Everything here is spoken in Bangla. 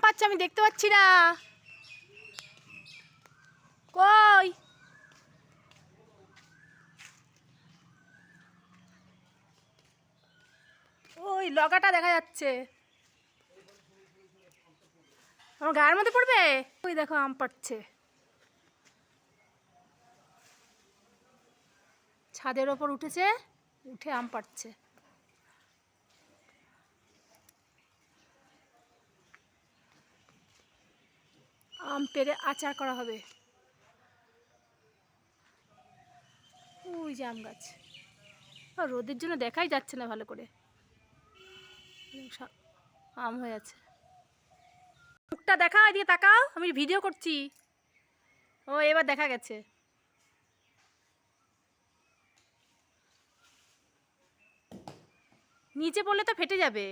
পাচ্ছে? আমি দেখতে পাচ্ছি না। কই? ওই লগাটা দেখা যাচ্ছে। আমার গায়ের মধ্যে পড়বে। ওই দেখো আম পাড়ছে, ছাদের ওপর উঠেছে, উঠে আম পাড়ছে। আম পেড়ে আচার করা হবে। ওই যে আম গাছ, রোদের জন্য দেখাই যাচ্ছে না ভালো করে, আম হয়ে আছে। মুখটা দেখাও, এদিকে তাকাও, আমি ভিডিও করছি। ও এবার দেখা গেছে। নিচে পড়লে তো ফেটে যাবে।